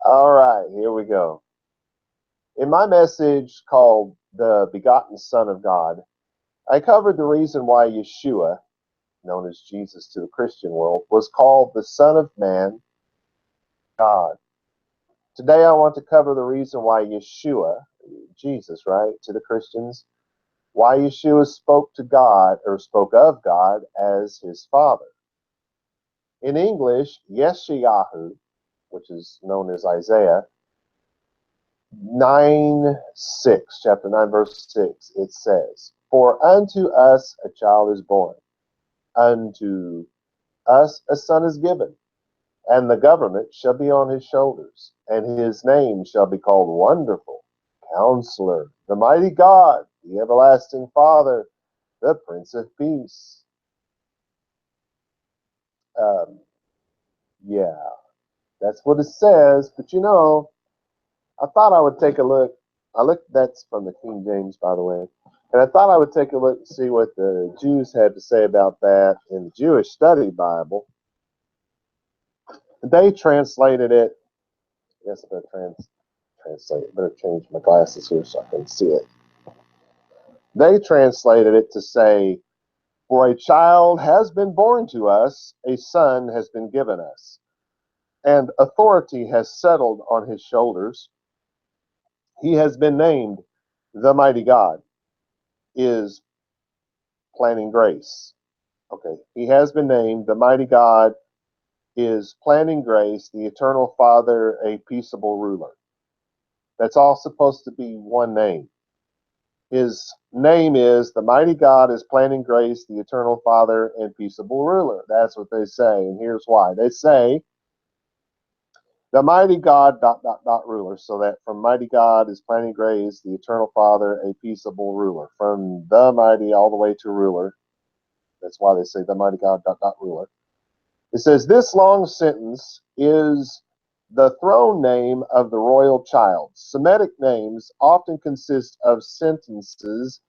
All right, here we go. In my message called The Begotten Son of God, I covered the reason why Yeshua, known as Jesus to the Christian world, was called the Son of Man, God. Today I want to cover the reason why Yeshua, Jesus, right, to the Christians, why Yeshua spoke to God or spoke of God as his Father. In English, Yeshayahu, which is known as Isaiah 9:6, chapter 9, verse 6, it says, For unto us a child is born, unto us a son is given, and the government shall be on his shoulders, and his name shall be called Wonderful, Counselor, the Mighty God, the Everlasting Father, the Prince of Peace. Um, yeah, that's what it says, but I thought I would take a look. That's from the King James, by the way. And I thought I would take a look and see what the Jews had to say about that in the Jewish Study Bible. They translated it. Yes, I better translate it. Better change my glasses here so I can see it. They translated it to say, For a child has been born to us, a son has been given us, and authority has settled on his shoulders. He has been named the Mighty God, is planning grace. Okay, he has been named the Mighty God, is planning grace, the Eternal Father, a peaceable ruler. That's all supposed to be one name. His name is the Mighty God is planning grace, the Eternal Father, and peaceable ruler. That's what they say, and here's why. They say the Mighty God, ruler, so that from Mighty God is planning grace, the Eternal Father, a peaceable ruler. From the Mighty all the way to ruler. That's why they say the Mighty God, ruler. It says, this long sentence is the throne name of the royal child. Semitic names often consist of sentences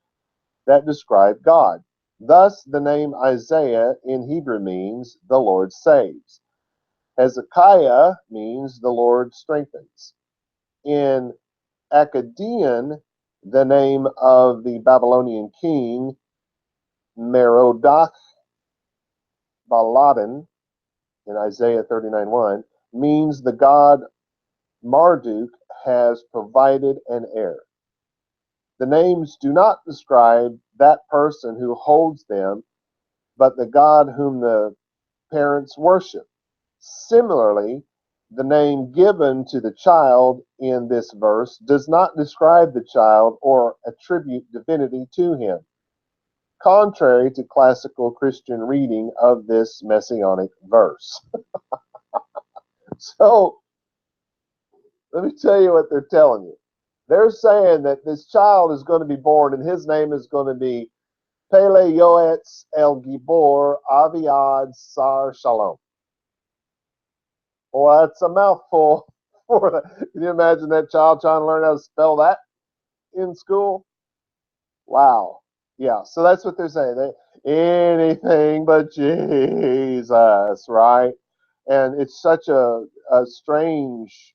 that describe God. Thus, the name Isaiah in Hebrew means the Lord saves. Hezekiah means the Lord strengthens. In Akkadian, the name of the Babylonian king, Merodach Baladan, in Isaiah 39:1, means the God Marduk has provided an heir. The names do not describe that person who holds them, but the God whom the parents worship. Similarly, the name given to the child in this verse does not describe the child or attribute divinity to him, contrary to classical Christian reading of this messianic verse. So, let me tell you what they're telling you. They're saying that this child is going to be born and his name is going to be Pele Yoetz El Gibor Aviad Sar Shalom. Well, that's a mouthful. Can you imagine that child trying to learn how to spell that in school? Wow. Yeah, so that's what they're saying. Anything but Jesus, right? And it's such a strange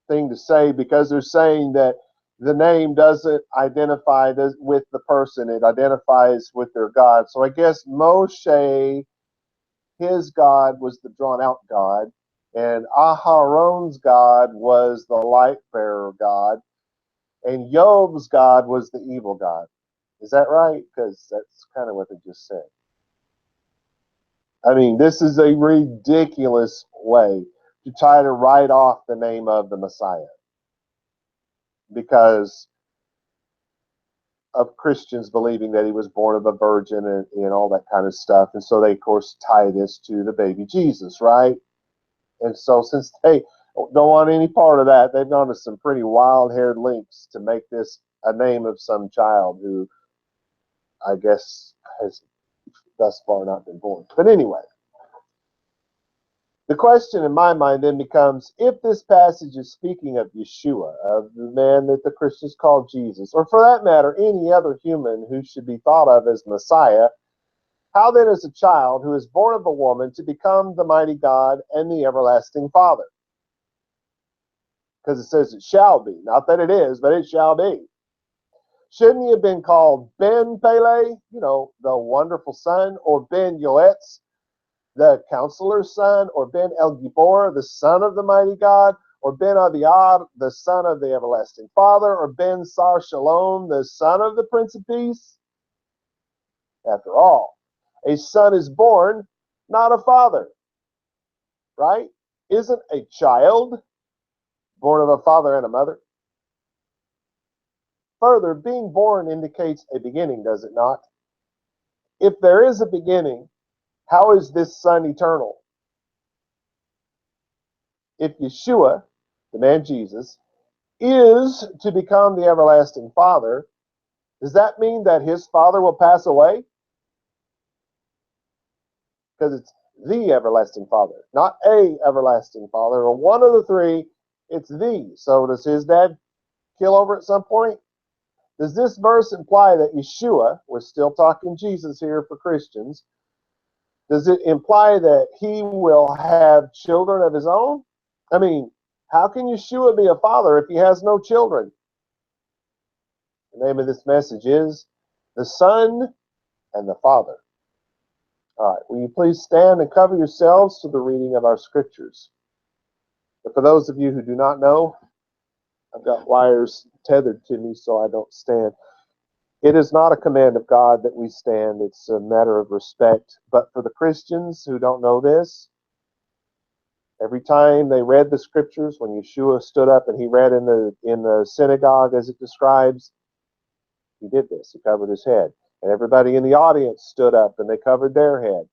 thing to say because they're saying that the name doesn't identify with the person, it identifies with their God. So I guess Moshe, his God was the drawn out God, and Aharon's God was the light bearer God, and Job's God was the evil God. Is that right? Because that's kind of what they just said. I mean, this is a ridiculous way to try to write off the name of the Messiah because of Christians believing that he was born of a virgin and all that kind of stuff. And so they, of course, tie this to the baby Jesus, right? And so since they don't want any part of that, they've gone to some pretty wild-haired lengths to make this a name of some child who I guess has thus far not been born. But anyway, the question in my mind then becomes, if this passage is speaking of Yeshua, of the man that the Christians call Jesus, or for that matter, any other human who should be thought of as Messiah, How then is a child who is born of a woman to become the mighty God and the everlasting Father? Because it says it shall be. Not that it is, but it shall be. Shouldn't he have been called Ben Pele, the wonderful son, or Ben Yoetz, the counselor's son, or Ben El Gibor, the son of the mighty God, or Ben Aviad, the son of the everlasting Father, or Ben Sar Shalom, the son of the Prince of Peace? After all, a son is born, not a father, right? Isn't a child born of a father and a mother? Further, being born indicates a beginning, does it not? If there is a beginning, how is this son eternal? If Yeshua, the man Jesus, is to become the everlasting Father, does that mean that his Father will pass away? Because it's the everlasting Father, not a everlasting Father, or one of the three, it's the. So does his dad kill over at some point? Does this verse imply that Yeshua, we're still talking Jesus here for Christians, does it imply that he will have children of his own? I mean, how can Yeshua be a father if he has no children? The name of this message is The Son and the Father. All right, will you please stand and cover yourselves to the reading of our scriptures? But for those of you who do not know, I've got wires tethered to me so I don't stand. It is not a command of God that we stand. It's a matter of respect. But for the Christians who don't know this, every time they read the scriptures, when Yeshua stood up and he read in the synagogue as it describes, he did this. He covered his head. And everybody in the audience stood up and they covered their head.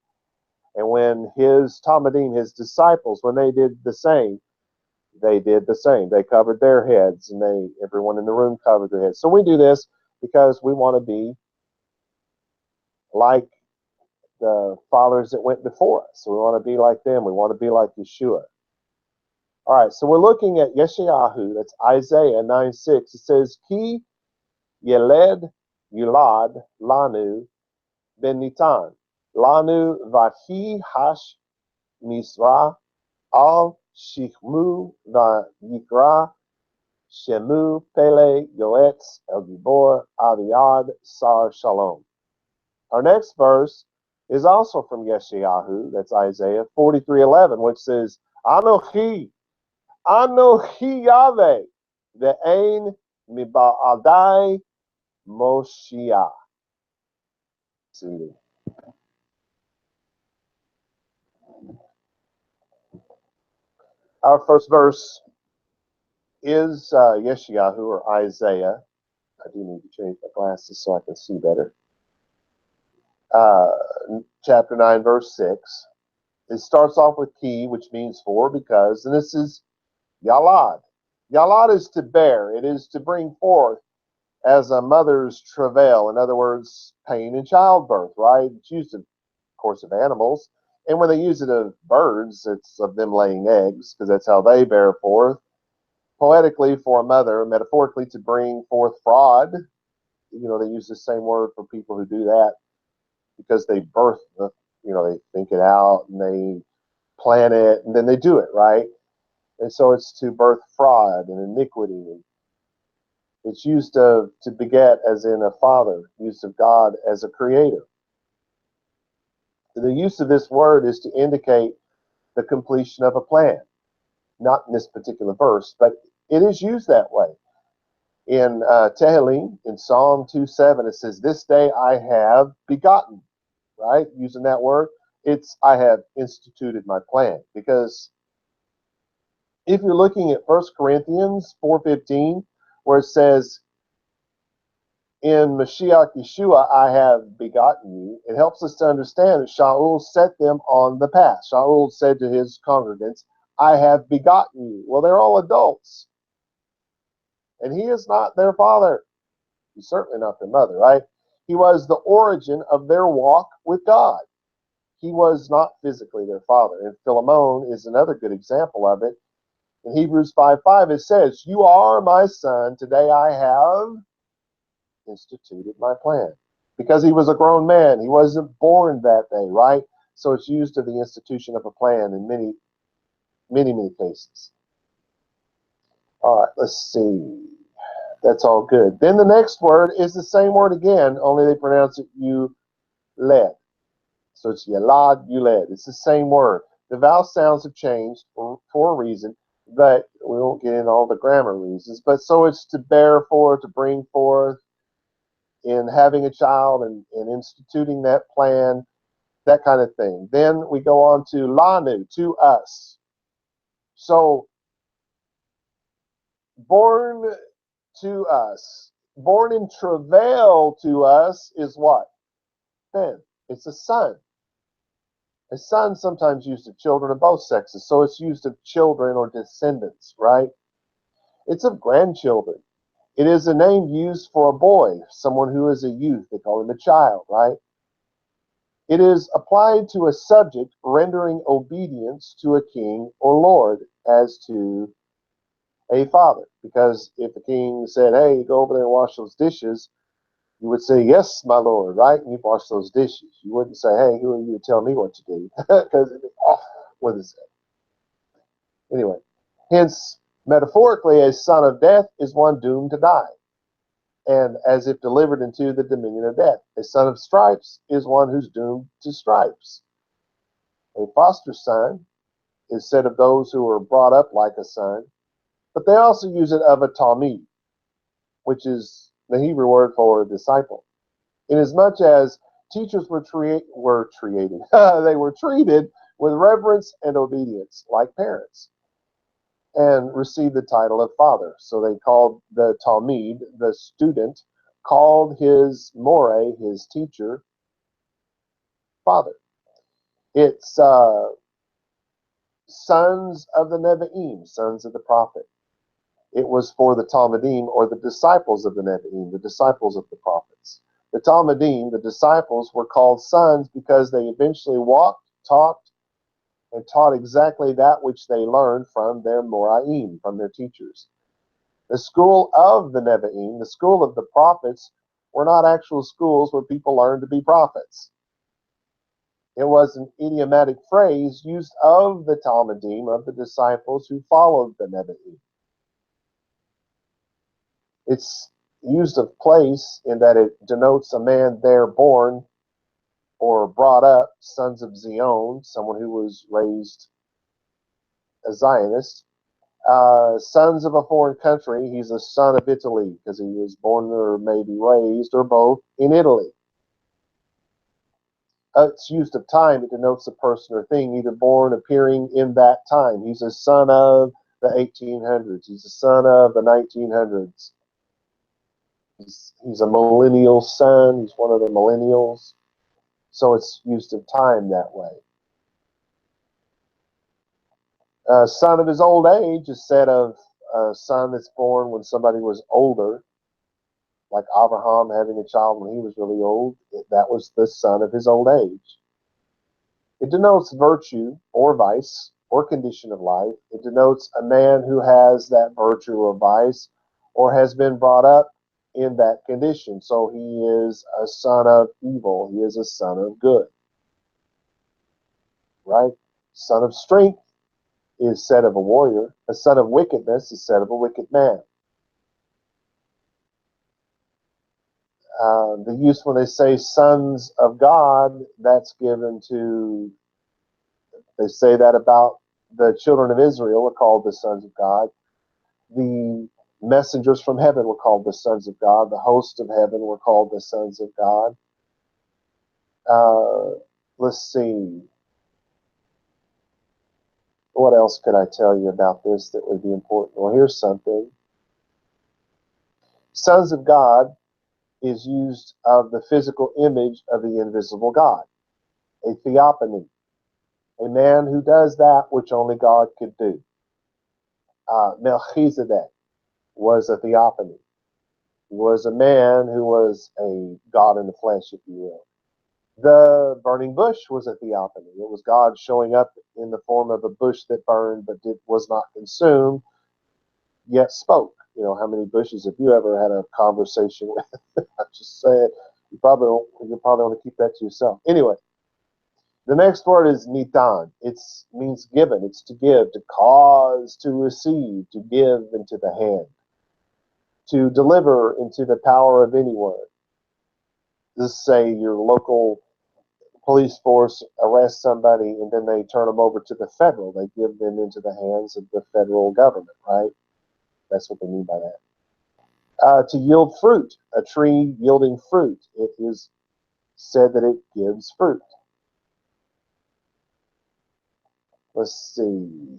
And when his Talmudim, his disciples, when they did the same, they did the same. They covered their heads, and everyone in the room covered their heads. So we do this because we want to be like the fathers that went before us. So we want to be like them. We want to be like Yeshua. All right, so we're looking at Yeshayahu. That's Isaiah 9:6. It says, Ki Yeled Yulad Lanu Ben Nitan. Lanu Vahi Hash Misra Al Shichmu Vayikra Shemu Pele Yoetz El Gibor Aviad Sar Shalom. Our next verse is also from Yeshayahu, that's Isaiah 43:11, which says, Anochi Yahweh, Ve'ein Miba'adai Moshiach. Our first verse is Yeshayahu, or Isaiah. I do need to change my glasses so I can see better. Chapter 9, verse 6. It starts off with ki, which means for, because, and this is Yalad. Yalad is to bear. It is to bring forth as a mother's travail. In other words, pain in childbirth, right? It's used, of course, of animals. And when they use it of birds, it's of them laying eggs, because that's how they bear forth. Poetically, for a mother, metaphorically, to bring forth fraud. They use the same word for people who do that because they birth they think it out and they plan it and then they do it, right? And so it's to birth fraud and iniquity. It's used to beget as in a father, use of God as a creator. The use of this word is to indicate the completion of a plan. Not in this particular verse, but it is used that way. In Tehillim, in Psalm 2:7, it says, This day I have begotten, right? Using that word, it's I have instituted my plan. Because if you're looking at 1 Corinthians 4:15, where it says, in Mashiach Yeshua, I have begotten you, it helps us to understand that Shaul set them on the path. Shaul said to his congregants, I have begotten you. Well, they're all adults. And he is not their father. He's certainly not their mother, right? He was the origin of their walk with God. He was not physically their father. And Philemon is another good example of it. In Hebrews 5:5, it says, You are my son. Today I have instituted my plan. because he was a grown man. He wasn't born that day, right? So it's used to the institution of a plan in many, many, many cases. All right, let's see. That's all good. Then the next word is the same word again, only they pronounce it you led. So it's yalad, yuled. It's the same word. The vowel sounds have changed for a reason, but we won't get into all the grammar reasons. But so it's to bear forth, to bring forth, in having a child and instituting that plan, that kind of thing. Then we go on to lanu, to us. So born to us, born in travail to us is what? Ben. It's a son. A son sometimes used of children of both sexes, so it's used of children or descendants, right? It's of grandchildren. It is a name used for a boy, someone who is a youth. They call him a child, right? It is applied to a subject rendering obedience to a king or lord as to a father. Because if the king said, hey, go over there and wash those dishes, you would say, yes, my lord, right? And you wash those dishes. You wouldn't say, hey, who are you to tell me what to do? Because what is it? Anyway, hence, metaphorically, a son of death is one doomed to die, and as if delivered into the dominion of death. A son of stripes is one who's doomed to stripes. A foster son is said of those who are brought up like a son, but they also use it of a talmid, which is the Hebrew word for a disciple. Inasmuch as teachers were treated they were treated with reverence and obedience like parents, and received the title of father. So they called the talmid, the student, called his more, his teacher, father. It's sons of the Nevi'im, sons of the prophet. It was for the Talmudim, or the disciples of the Nevi'im, the disciples of the prophets. The Talmudim, the disciples, were called sons because they eventually walked, talked, and taught exactly that which they learned from their Moraim, from their teachers. The school of the Nevi'im, the school of the prophets, were not actual schools where people learned to be prophets. It was an idiomatic phrase used of the Talmudim, of the disciples who followed the Nevi'im. It's used of place in that it denotes a man there born or brought up, sons of Zion, someone who was raised a Zionist. Sons of a foreign country, he's a son of Italy because he was born or maybe raised or both in Italy. It's used of time, it denotes a person or thing, either born, appearing in that time. He's a son of the 1800s. He's a son of the 1900s. He's a millennial son. He's one of the millennials. So it's used of time that way. Son of his old age is said of a son that's born when somebody was older, like Abraham having a child when he was really old. That was the son of his old age. It denotes virtue or vice or condition of life. It denotes a man who has that virtue or vice or has been brought up in that condition. So he is a son of evil. He is a son of good. Right? Son of strength is said of a warrior. A son of wickedness is said of a wicked man. The use when they say sons of God, that's given to, they say that about the children of Israel are called the sons of God. The messengers from heaven were called the sons of God. The hosts of heaven were called the sons of God. Let's see. What else could I tell you about this that would be important? Well, here's something. Sons of God is used of the physical image of the invisible God, a theophany, a man who does that which only God could do. Melchizedek was a theophany. He was a man who was a God in the flesh, if you will. The burning bush was a theophany. It was God showing up in the form of a bush that burned but was not consumed, yet spoke. You know, how many bushes have you ever had a conversation with? I'm just saying, You probably want to keep that to yourself. Anyway, the next word is nitan. It means given. It's to give, to cause, to receive, to give into the hand, to deliver into the power of anyone. Just say your local police force arrests somebody and then they turn them over to the federal. They give them into the hands of the federal government, right? That's what they mean by that. To yield fruit, a tree yielding fruit. It is said that it gives fruit. Let's see.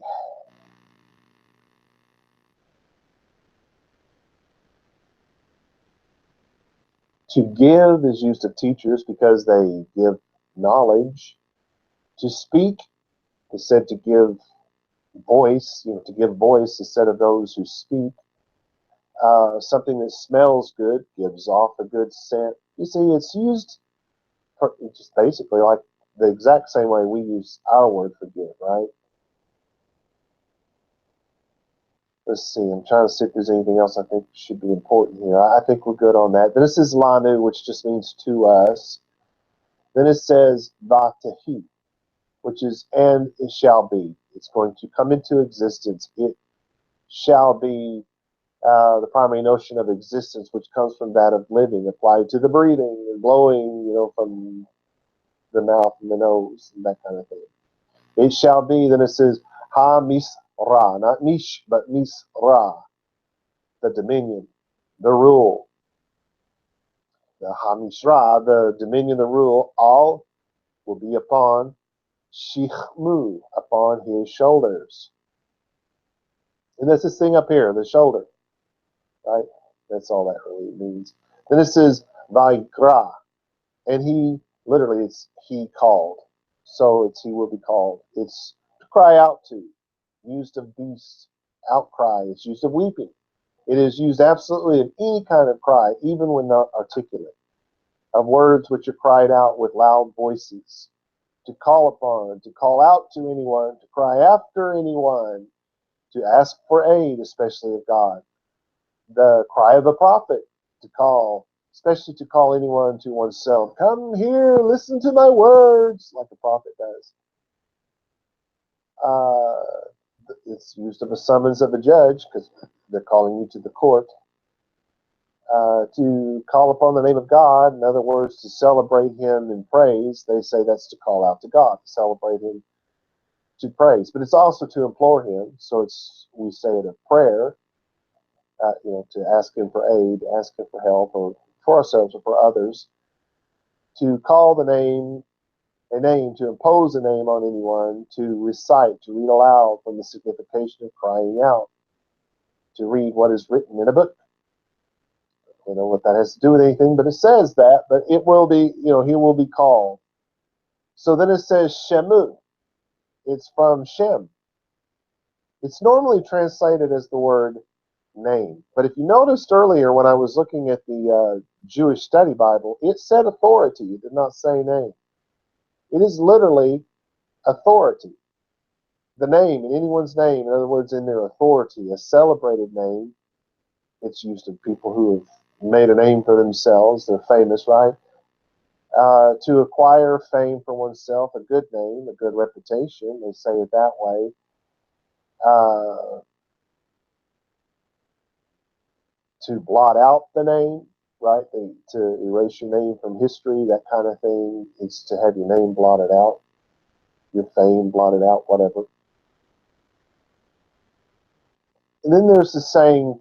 To give is used of teachers because they give knowledge. To speak is said to give voice, to give voice instead of those who speak. Something that smells good gives off a good scent. You see, it's used just basically like the exact same way we use our word for give, right? Let's see. I'm trying to see if there's anything else I think should be important here. I think we're good on that. This is lanu, which just means to us. Then it says vatahi, which is and it shall be. It's going to come into existence. It shall be the primary notion of existence, which comes from that of living, applied to the breathing and blowing, from the mouth and the nose and that kind of thing. It shall be. Then it says ha misra, not mish, but misra, the dominion, the rule. The ha misra, the dominion, the rule, all will be upon shichmu, upon his shoulders. And that's this thing up here, the shoulder, right? That's all that really means. Then it says Vaikra, and he, literally, it's he called. So it's he will be called. It's to cry out to, used of beast, outcry. It's used of weeping. It is used absolutely of any kind of cry, even when not articulate, of words which are cried out with loud voices, to call upon, to call out to anyone, to cry after anyone, to ask for aid, especially of God. The cry of a prophet, to call, especially to call anyone to oneself. Come here, listen to my words, like a prophet does. It's used of a summons of a judge, because they're calling you to the court. To call upon the name of God, in other words, to celebrate him in praise. They say that's to call out to God, to celebrate him, to praise. But it's also to implore him, so we say it a prayer, to ask him for aid, ask him for help, or for ourselves or for others. To call a name, to impose a name on anyone, to recite, to read aloud from the signification of crying out, to read what is written in a book. I don't know what that has to do with anything, but it says that, but it will be, he will be called. So then it says Shemu. It's from Shem. It's normally translated as the word name. But if you noticed earlier when I was looking at the Jewish Study Bible, it said authority. It did not say name. It is literally authority. The name, in anyone's name, in other words, in their authority, a celebrated name. It's used of people who have made a name for themselves. They're famous, right? To acquire fame for oneself, a good name, a good reputation. They say it that way. To blot out the name, right? To erase your name from history, that kind of thing. It's to have your name blotted out, your fame blotted out, whatever. And then there's the saying,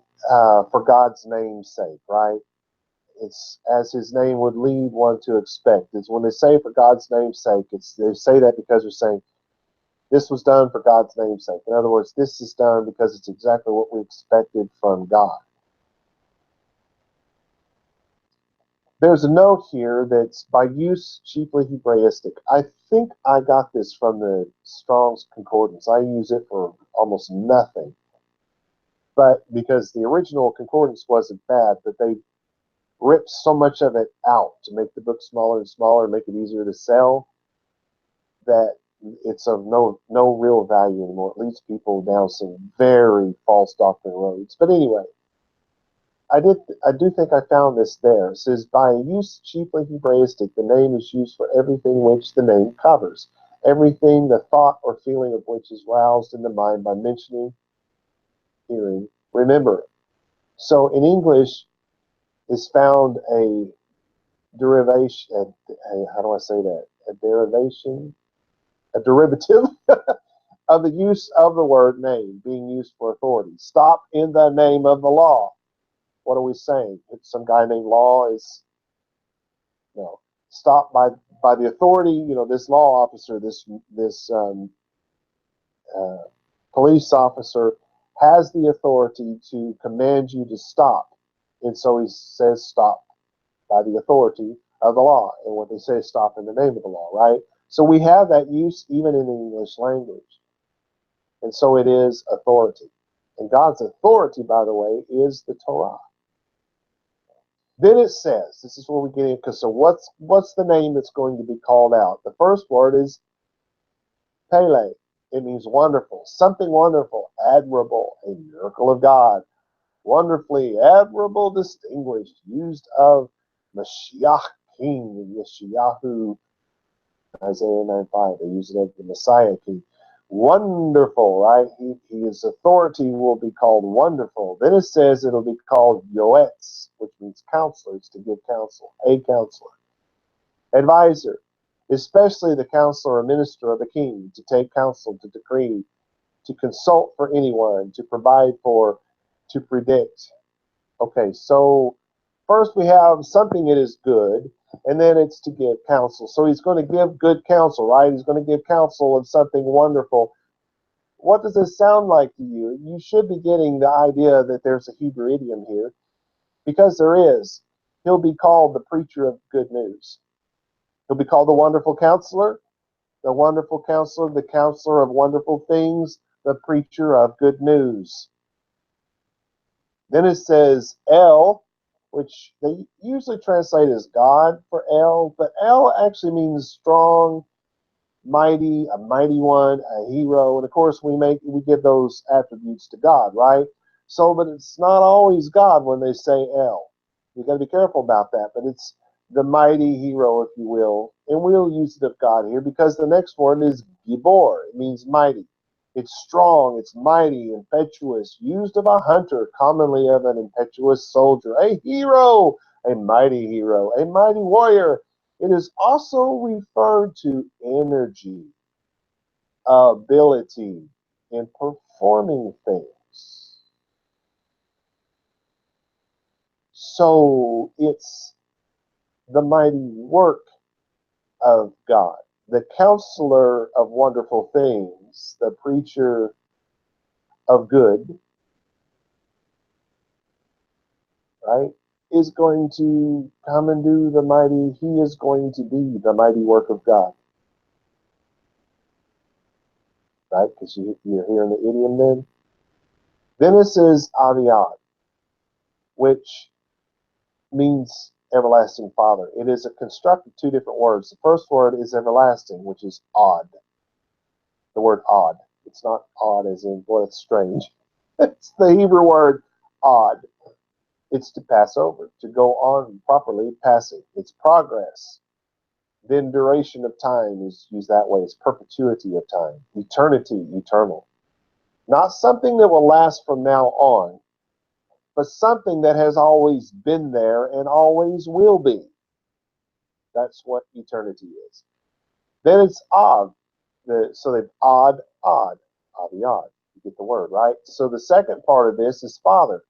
for God's name's sake, right? It's as his name would lead one to expect. It's when they say for God's name's sake, they say that because they're saying this was done for God's name's sake. In other words, this is done because it's exactly what we expected from God. There's a note here that's by use chiefly Hebraistic. I think I got this from the Strong's Concordance. I use it for almost nothing. But because the original concordance wasn't bad, but they ripped so much of it out to make the book smaller and smaller, make it easier to sell, that it's of no real value anymore. It leads people down some very false doctrine roads. But anyway, I do think I found this there. It says, by use chiefly Hebraistic, the name is used for everything which the name covers. Everything the thought or feeling of which is roused in the mind by mentioning, hearing, remembering. So in English is found a derivation, how do I say that? A derivation, a derivative of the use of the word name being used for authority. Stop in the name of the law. What are we saying? It's some guy named Law is, stopped by the authority. This law officer, this uh, police officer has the authority to command you to stop, and so he says stop by the authority of the law. And what they say is stop in the name of the law, right? So we have that use even in the English language. And so it is authority. And God's authority, by the way, is the Torah. Then it says, this is where we get in, because so what's the name that's going to be called out? The first word is Pele. It means wonderful, something wonderful, admirable, a miracle of God, wonderfully, admirable, distinguished, used of Mashiach, King, Yeshayahu, Isaiah 9:5. They use it of the Messiah King. Wonderful, right? His authority will be called wonderful. Then it says it'll be called Yoetz, which means counselors, to give counsel, a counselor. Advisor, especially the counselor or minister of the king, to take counsel, to decree, to consult for anyone, to provide for, to predict. Okay, so first we have something that is good, and then it's to give counsel. So he's going to give good counsel, right? He's going to give counsel of something wonderful. What does this sound like to you? You should be getting the idea that there's a Hebrew idiom here, because there is. He'll be called the preacher of good news. He'll be called the wonderful counselor, the counselor of wonderful things, the preacher of good news. Then it says El, which they usually translate as God for El, but El actually means strong, mighty, a mighty one, a hero. And of course, we give those attributes to God, right? So, but it's not always God when they say El. You got to be careful about that. But it's the mighty hero, if you will, and we'll use it of God here because the next one is Gibor. It means mighty. It's strong, it's mighty, impetuous, used of a hunter, commonly of an impetuous soldier, a hero, a mighty warrior. It is also referred to energy, ability in performing things. So it's the mighty work of God, the counselor of wonderful things, the preacher of good, right, is going to come and do the mighty, he is going to be the mighty work of God. Right? Because you're hearing the idiom then. Then it says Aviad, which means everlasting Father. It is a construct of two different words. The first word is everlasting, which is odd. The word odd. It's not odd as in, boy, it's strange. It's the Hebrew word odd. It's to pass over, to go on properly, passing. It's progress. Then duration of time is used that way. It's perpetuity of time. Eternity, eternal. Not something that will last from now on, but something that has always been there and always will be. That's what eternity is. Then it's odd. So they've odd, Aviad. You get the word, right? So the second part of this is father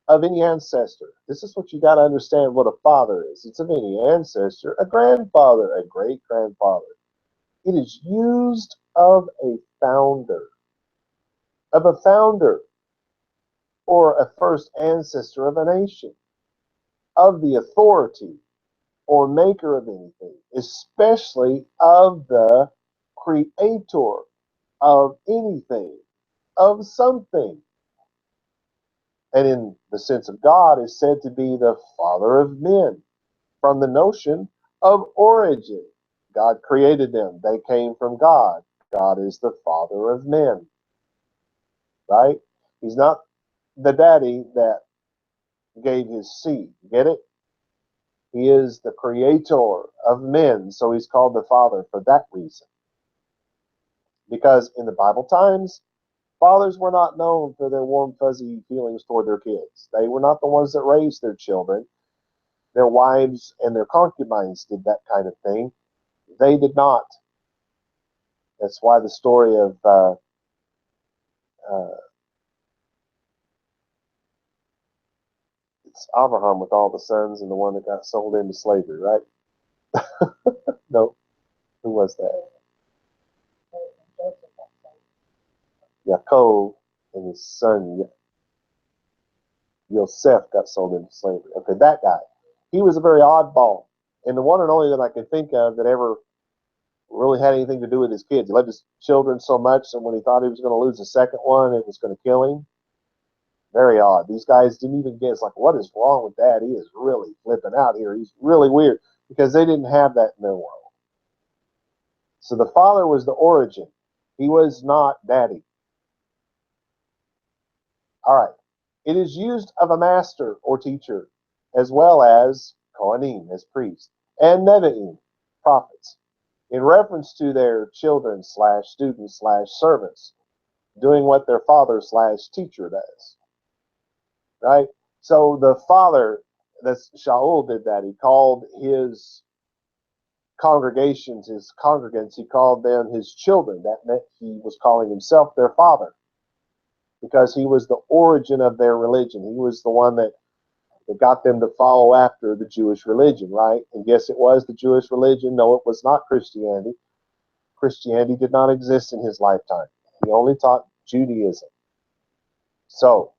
of any ancestor. This is what you got to understand what a father is. It's of any ancestor, a grandfather, a great grandfather. It is used of a founder, or a first ancestor of a nation, of the authority or maker of anything, especially of the creator of anything, of something. And in the sense of God, is said to be the father of men, from the notion of origin. God created them. They came from God. God is the father of men. Right? He's not the daddy that gave his seed. Get it? He is the creator of men, so he's called the Father for that reason. Because in the Bible times, fathers were not known for their warm, fuzzy feelings toward their kids. They were not the ones that raised their children. Their wives and their concubines did that kind of thing. They did not. That's why the story of it's Abraham with all the sons and the one that got sold into slavery, right? No, who was that? Yaakov and his son Yosef got sold into slavery. Okay, that guy. He was a very oddball, and the one and only that I can think of that ever really had anything to do with his kids. He loved his children so much, and when he thought he was going to lose the second one, it was going to kill him. Very odd. These guys didn't even get. It's like, what is wrong with Dad? He is really flipping out here. He's really weird because they didn't have that in their world. So the father was the origin. He was not Daddy. All right. It is used of a master or teacher, as well as Kohanim, as priests, and Nevi'im, prophets, in reference to their children / students / servants doing what their father / teacher does. Right? So the father, that's Shaul did that. He called his congregations, his congregants, he called them his children. That meant he was calling himself their father because he was the origin of their religion. He was the one that got them to follow after the Jewish religion, right? And yes, it was the Jewish religion. No, it was not Christianity. Christianity did not exist in his lifetime. He only taught Judaism. So,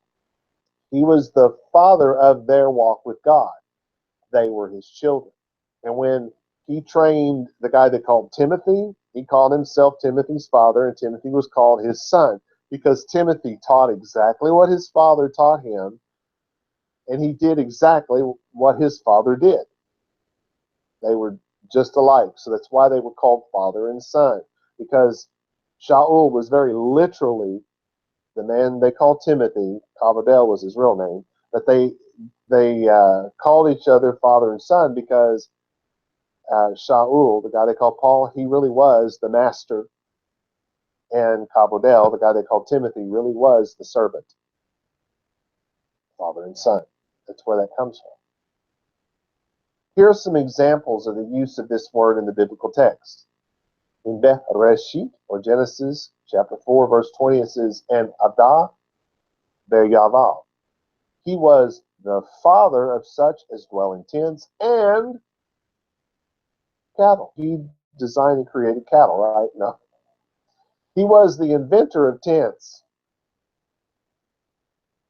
he was the father of their walk with God. They were his children. And when he trained the guy they called Timothy, he called himself Timothy's father, and Timothy was called his son because Timothy taught exactly what his father taught him, and he did exactly what his father did. They were just alike. So that's why they were called father and son, because Shaul was very literally the man they called Timothy. Cavadel was his real name, but they called each other father and son because Shaul, the guy they called Paul, he really was the master, and Cavadel, the guy they called Timothy, really was the servant. Father and son. That's where that comes from. Here are some examples of the use of this word in the biblical text. In Bereshit, or Genesis chapter 4, verse 20, it says, and Adah Be'yaval. He was the father of such as dwell in tents and cattle. He designed and created cattle, right? No. He was the inventor of tents.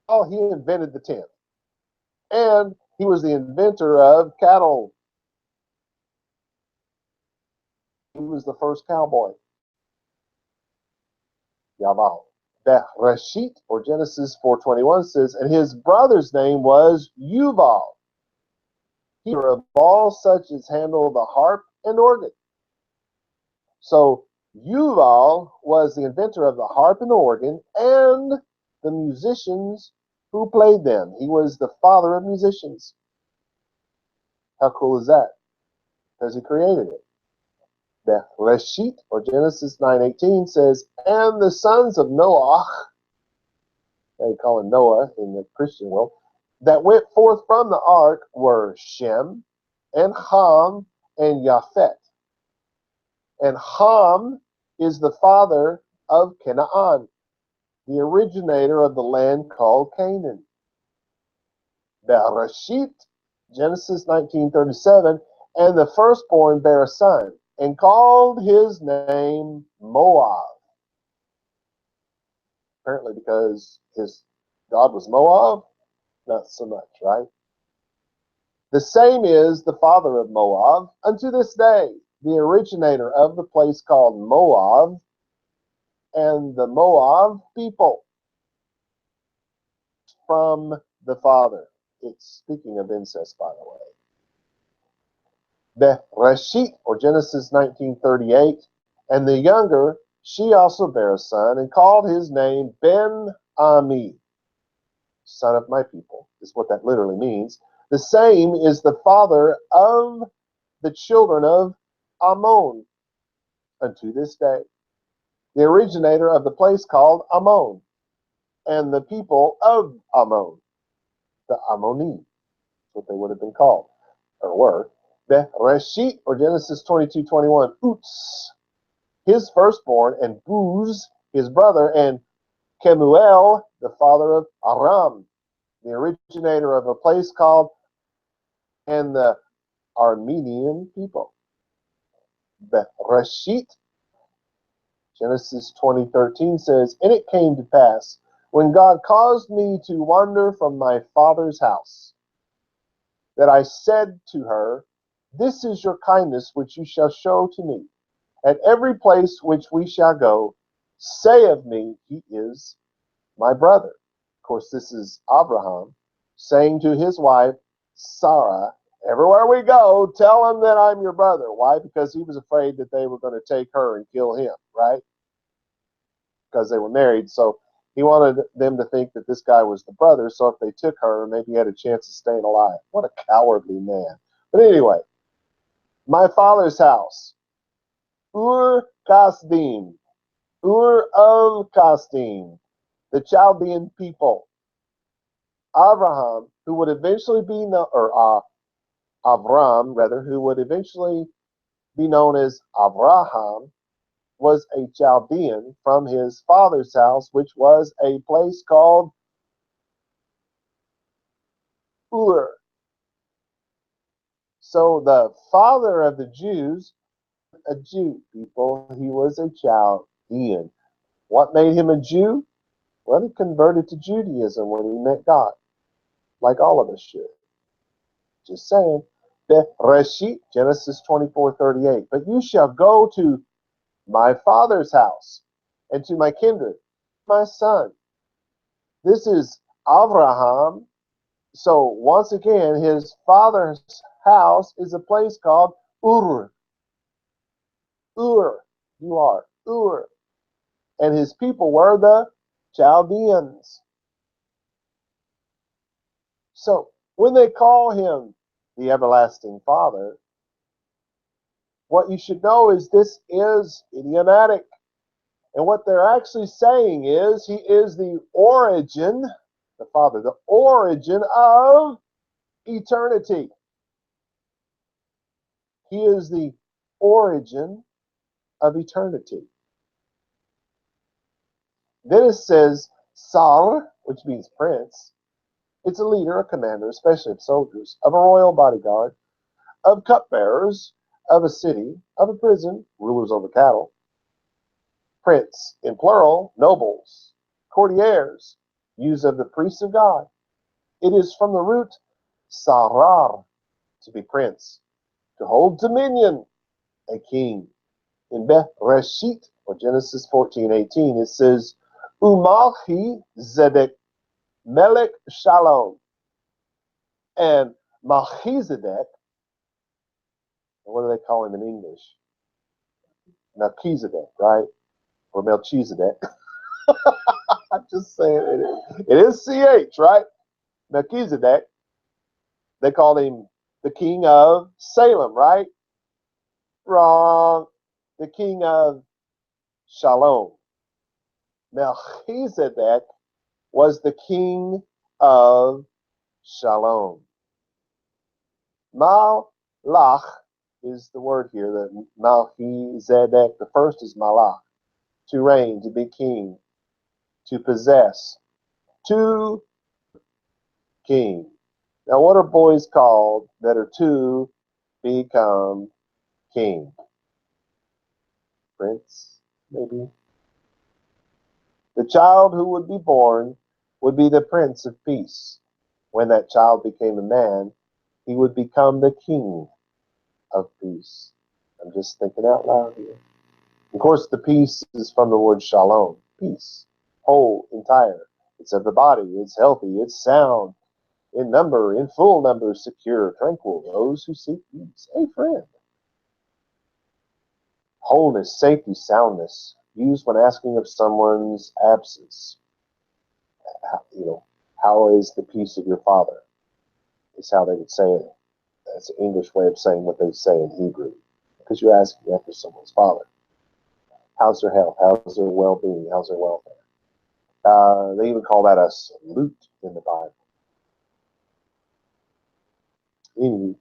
Oh, he invented the tent. And he was the inventor of cattle. He was the first cowboy. Yaval. Bereshit, or Genesis 4:21 says, and his brother's name was Yuval. He was of all such as handle the harp and organ. So Yuval was the inventor of the harp and the organ and the musicians who played them. He was the father of musicians. How cool is that? Because he created it. Bereshit, or Genesis 9:18 says, and the sons of Noah, they call him Noah in the Christian world, that went forth from the ark were Shem and Ham and Japhet. And Ham is the father of Canaan, the originator of the land called Canaan. Bereshit, Genesis 19:37, and the firstborn bare a son, and called his name Moab. Apparently because his God was Moab? Not so much, right? The same is the father of Moab unto this day, the originator of the place called Moab, and the Moab people from the father. It's speaking of incest, by the way. Bereshit, or Genesis 19:38, and the younger, she also bare a son, and called his name Ben Ami, son of my people. is what that literally means. The same is the father of the children of Ammon unto this day. The originator of the place called Ammon, and the people of Ammon, the Ammonim, what they would have been called, or were. Bereshit, or Genesis 22:21, Uts, his firstborn, and Buz, his brother, and Kemuel, the father of Aram, the originator of a place called, and the Armenian people. Bereshit, Genesis 20:13 says, and it came to pass, when God caused me to wander from my father's house, that I said to her, this is your kindness which you shall show to me. At every place which we shall go, say of me, he is my brother. Of course, this is Abraham saying to his wife, Sarah, everywhere we go, tell him that I'm your brother. Why? Because he was afraid that they were going to take her and kill him, right? Because they were married. So he wanted them to think that this guy was the brother. So if they took her, maybe he had a chance of staying alive. What a cowardly man. But anyway, my father's house, Ur Kasdim, Ur of Kasdim, the Chaldean people. Abraham, who would eventually be known, or Avram, rather, who would eventually be known as Abraham, was a Chaldean from his father's house, which was a place called Ur. So the father of the Jews, a Jew, people, he was a Chaldean. What made him a Jew? Well, he converted to Judaism when he met God, like all of us should. Just saying. Bereshit, Genesis 24:38. But you shall go to my father's house and to my kindred, my son. This is Abraham. So once again, his father's house is a place called Ur. Ur. You are Ur. And his people were the Chaldeans. So when they call him the everlasting Father, what you should know is this is idiomatic. And what they're actually saying is he is the origin, the Father, the origin of eternity. He is the origin of eternity. Then it says Sar, which means prince. It's a leader, a commander, especially of soldiers, of a royal bodyguard, of cupbearers, of a city, of a prison, rulers over cattle. Prince, in plural, nobles, courtiers, used of the priests of God. It is from the root sarar, to be prince, to hold dominion, a king. In Bereshit, or Genesis 14:18, it says, Umalchi Zedek Melech Shalom. And Melchizedek, what do they call him in English? Melchizedek, right? Or Melchizedek. I'm just saying it is CH, right? Melchizedek. They called him the king of Salem, right? Wrong. The king of Shalom. Melchizedek was the king of Shalom. Malach is the word here, the Melchizedek. The first is Malach, to reign, to be king, to possess, to king. Now, what are boys called that are to become king? Prince, maybe? The child who would be born would be the Prince of Peace. When that child became a man, he would become the King of Peace. I'm just thinking out loud here. Of course, the peace is from the word shalom, peace, whole, entire. It's of the body, it's healthy, it's sound, in number, in full number, secure, tranquil, those who seek peace. A friend. Wholeness, safety, soundness, used when asking of someone's absence. You know, How is the peace of your father? Is how they would say it. That's an English way of saying what they say in Hebrew. Because you're asking after someone's father. How's their health? How's their well-being? How's their welfare? They even call that a salute in the Bible. Anyway,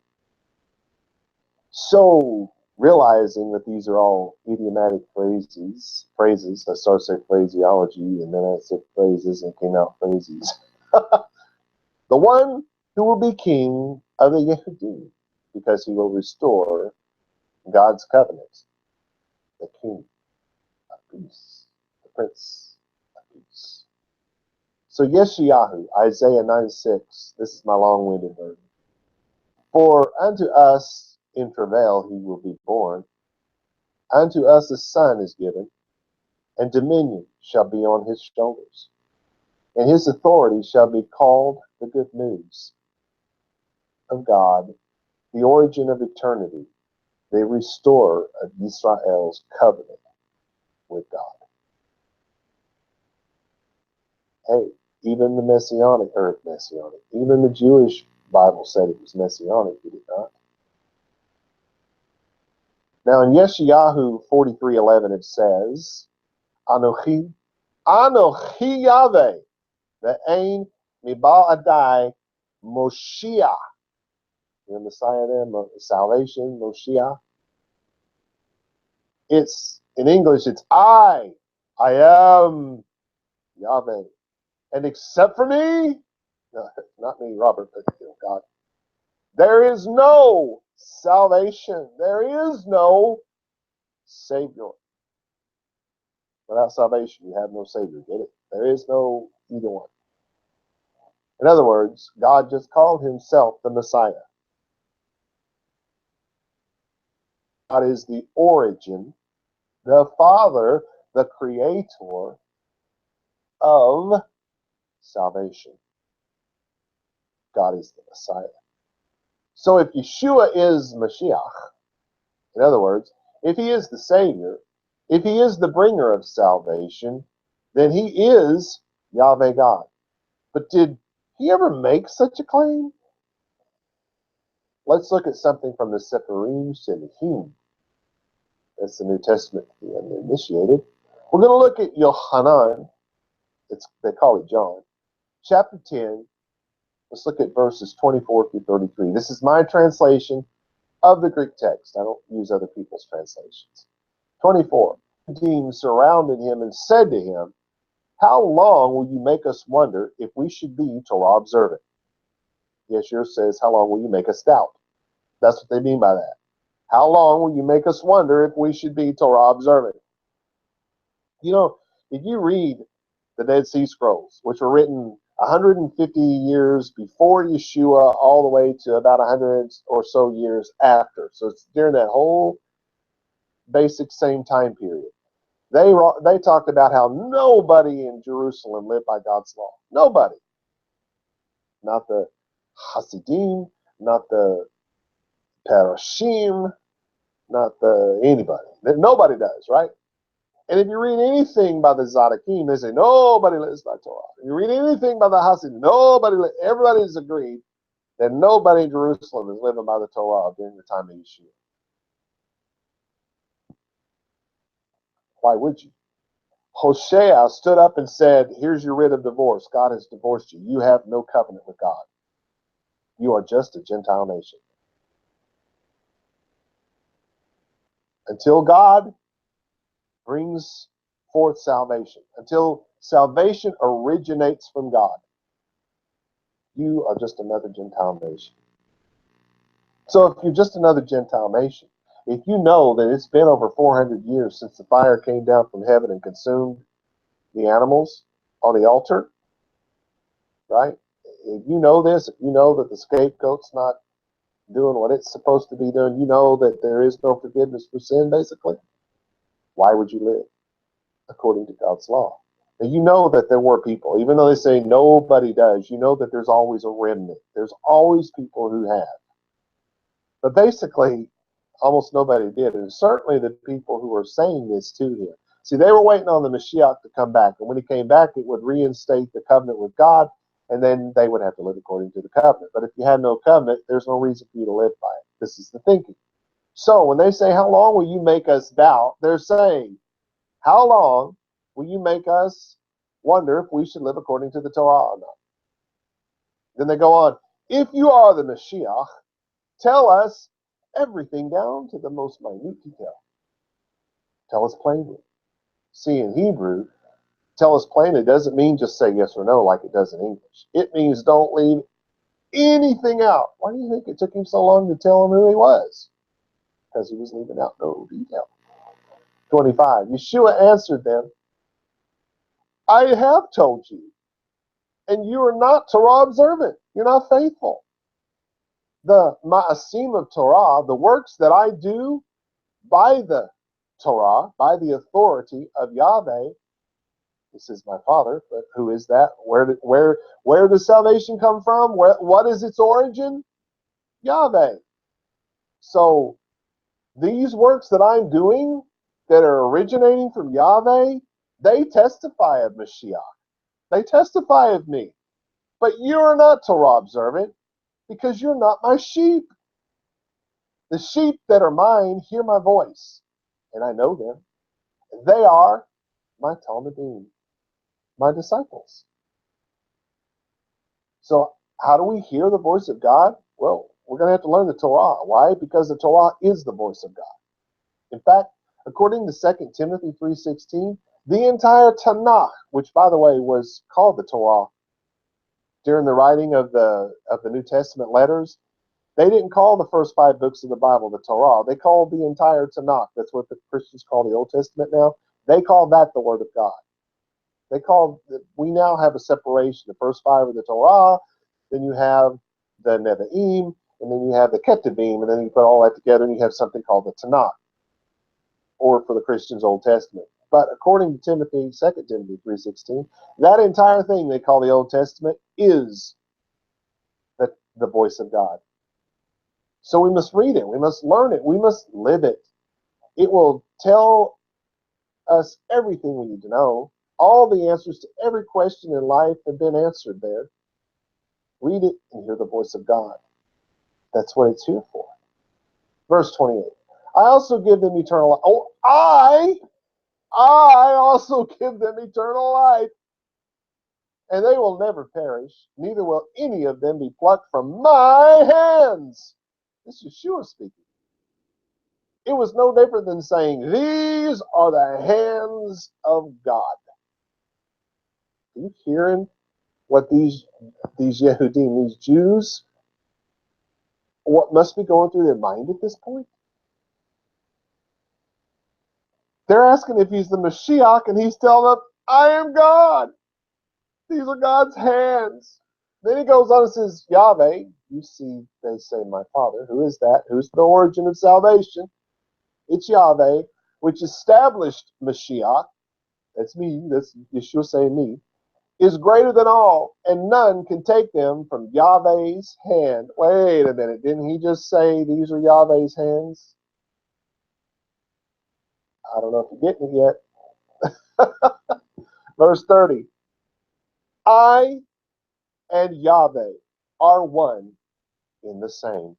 so realizing that these are all idiomatic phrases, I started to say phraseology, and then I said phrases and came out phrases. The one who will be king of the Yehudim, because he will restore God's covenant, the king of peace, the prince of peace. So Yeshayahu, Isaiah 9:6, this is my long-winded version. For unto us in travail he will be born, unto us a son is given, and dominion shall be on his shoulders, and his authority shall be called the good news of God, the origin of eternity, the restorer of Israel's covenant with God. Hey, even the even the Jewish Bible said it was messianic, did it not? Now in Yeshayahu 43:11 it says, Anochi Yahweh, ve'ein miba'adai Moshiach. The Messiah there, salvation, Moshiach. It's, in English, it's I am Yahweh. And except for me, no, not me, Robert, but God, there is no salvation. There is no Savior. Without salvation, you have no Savior. Get it? There is no either one. In other words, God just called himself the Messiah. God is the origin, the Father, the creator of salvation. God is the Messiah. So if Yeshua is Mashiach, in other words, if he is the Savior, if he is the bringer of salvation, then he is Yahweh God. But did he ever make such a claim? Let's look at something from the Sepharim Shilachim. That's the New Testament for the uninitiated. We're going to look at Yohanan. They call it John. Chapter 10. Let's look at verses 24 through 33. This is my translation of the Greek text. I don't use other people's translations. 24. Nicodemus surrounded him and said to him, how long will you make us wonder if we should be Torah observant? Yeshua says, how long will you make us doubt? That's what they mean by that. How long will you make us wonder if we should be Torah observant? You know, if you read the Dead Sea Scrolls, which were written 150 years before Yeshua, all the way to about 100 or so years after. So it's during that whole basic same time period. They talked about how nobody in Jerusalem lived by God's law. Nobody. Not the Hasidim, not the Parashim, not the anybody. Nobody does, right? And if you read anything by the Zadokim, they say nobody lives by Torah. If you read anything by the Hasidim, everybody's agreed that nobody in Jerusalem is living by the Torah during the time of Yeshua. Why would you? Hosea stood up and said, here's your writ of divorce. God has divorced you. You have no covenant with God. You are just a Gentile nation. Until God brings forth salvation, until salvation originates from God, you are just another Gentile nation. So if you're just another Gentile nation, if you know that it's been over 400 years since the fire came down from heaven and consumed the animals on the altar, right? If you know this, if you know that the scapegoat's not doing what it's supposed to be doing, you know that there is no forgiveness for sin, basically, why would you live according to God's law? And you know that there were people, even though they say nobody does, you know that there's always a remnant. There's always people who have. But basically, almost nobody did. And certainly the people who were saying this to him. See, they were waiting on the Mashiach to come back. And when he came back, it would reinstate the covenant with God. And then they would have to live according to the covenant. But if you had no covenant, there's no reason for you to live by it. This is the thinking. So when they say, how long will you make us doubt? They're saying, how long will you make us wonder if we should live according to the Torah or not? Then they go on, if you are the Mashiach, tell us everything down to the most minute detail. Tell us plainly. See, in Hebrew, tell us plainly doesn't mean just say yes or no like it does in English. It means don't leave anything out. Why do you think it took him so long to tell him who he was? Because he was leaving out no detail. 25. Yeshua answered them, I have told you, and you are not Torah observant. You're not faithful. The ma'asim of Torah, the works that I do by the Torah, by the authority of Yahweh, this is my Father, but who is that? Where does salvation come from? What is its origin? Yahweh. So these works that I'm doing that are originating from Yahweh, they testify of Mashiach. They testify of me. But you're not Torah observant because you're not my sheep. The sheep that are mine hear my voice, and I know them. They are my Talmudim, my disciples. So how do we hear the voice of God? Well, we're going to have to learn the Torah. Why? Because the Torah is the voice of God. In fact, according to 2 Timothy 3:16, the entire Tanakh, which by the way was called the Torah during the writing of the New Testament letters, they didn't call the first 5 books of the Bible the Torah. They called the entire Tanakh. That's what the Christians call the Old Testament now. They call that the Word of God. We now have a separation. The first 5 are the Torah, then you have the Nevi'im, and then you have the Ketuvim, and then you put all that together and you have something called the Tanakh, or for the Christians, Old Testament. But according to 2 Timothy 3:16, that entire thing they call the Old Testament is the voice of God. So we must read it, we must learn it, we must live it. It will tell us everything we need to know. All the answers to every question in life have been answered there. Read it and hear the voice of God. That's what it's here for. Verse 28. I also give them eternal life. Oh, I also give them eternal life. And they will never perish, neither will any of them be plucked from my hands. This is Yeshua speaking. It was no different than saying, these are the hands of God. Are you hearing what these Yehudim, these Jews, what must be going through their mind at this point? They're asking if he's the Mashiach, and he's telling them, I am God. These are God's hands. Then he goes on and says, Yahweh, you see, they say, my Father. Who is that? Who's the origin of salvation? It's Yahweh, which established Mashiach. That's me. That's Yeshua saying me. Is greater than all, and none can take them from Yahweh's hand. Wait a minute. Didn't he just say these are Yahweh's hands? I don't know if you're getting it yet. Verse 30. I and Yahweh are one in the same.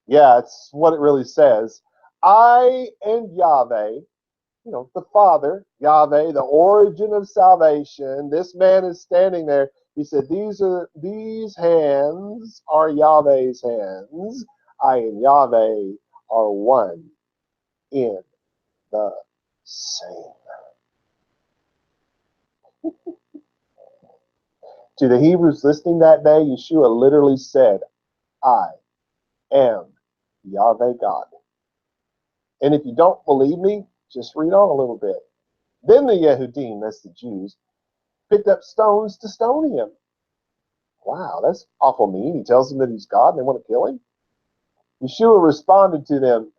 Yeah, it's what it really says. I and Yahweh, the Father, Yahweh, the origin of salvation. This man is standing there. He said, these hands are Yahweh's hands. I and Yahweh are one in the same. To the Hebrews listening that day, Yeshua literally said, I am Yahweh God. And if you don't believe me, just read on a little bit. Then the Yehudim, that's the Jews, picked up stones to stone him. Wow, that's awful mean. He tells them that he's God and they want to kill him. Yeshua responded to them,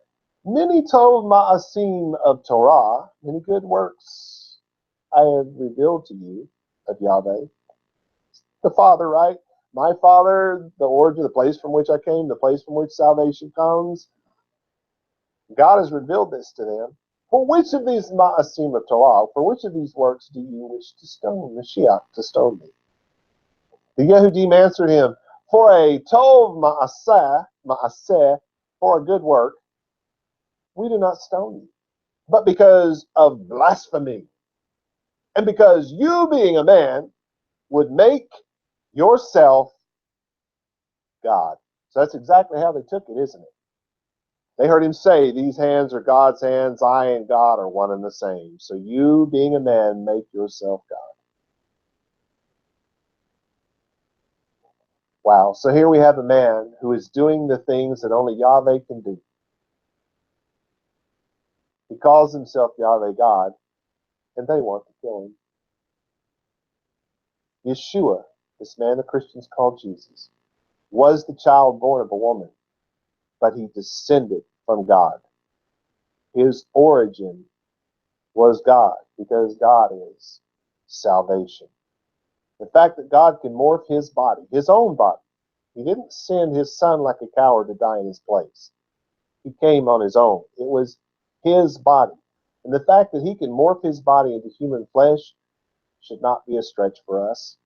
many told ma'asim of Torah, many good works I have revealed to you of Yahweh. The Father, right? My Father, the origin, the place from which I came, the place from which salvation comes. God has revealed this to them. For which of these ma'asim of Torah, for which of these works do you wish to stone Mashiach, to stone me? The Yehudim answered him, for a tov ma'aseh, for a good work, we do not stone you, but because of blasphemy, and because you, being a man, would make yourself God. So that's exactly how they took it, isn't it? They heard him say, these hands are God's hands, I and God are one and the same. So you, being a man, make yourself God. Wow. So here we have a man who is doing the things that only Yahweh can do. He calls himself Yahweh God, and they want to kill him. Yeshua, this man the Christians call Jesus, was the child born of a woman, but he descended from God. His origin was God, because God is salvation. The fact that God can morph his body, his own body. He didn't send his son like a coward to die in his place. He came on his own. It was his body. And the fact that he can morph his body into human flesh should not be a stretch for us.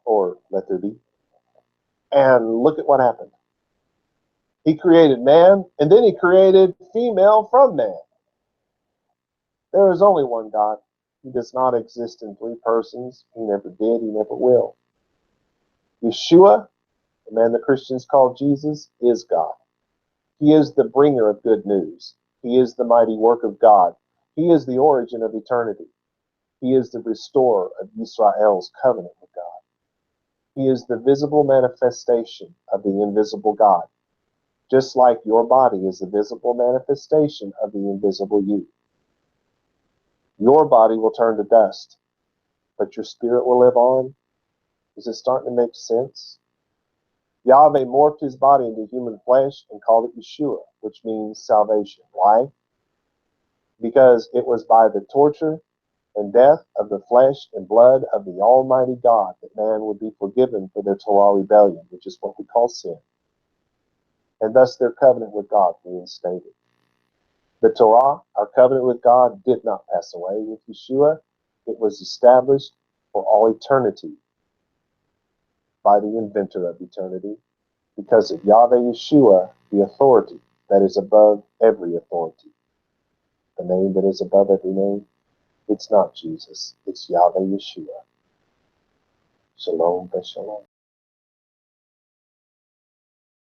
Or let there be. And look at what happened. He created man, and then he created female from man. There is only one God. He does not exist in three persons. He never did. He never will. Yeshua, the man the Christians call Jesus, is God. He is the bringer of good news. He is the mighty work of God. He is the origin of eternity. He is the restorer of Israel's covenant with God. He is the visible manifestation of the invisible God, just like your body is the visible manifestation of the invisible you. Your body will turn to dust, but your spirit will live on. Is it starting to make sense? Yahweh morphed his body into human flesh and called it Yeshua, which means salvation. Why? Because it was by the torture and death of the flesh and blood of the Almighty God that man would be forgiven for their Torah rebellion, which is what we call sin, and thus their covenant with God reinstated. The Torah, our covenant with God, did not pass away. With Yeshua, it was established for all eternity by the inventor of eternity, because of Yahweh Yeshua, the authority that is above every authority. The name that is above every name, it's not Jesus, it's Yahweh Yeshua. Shalom, Beshalom.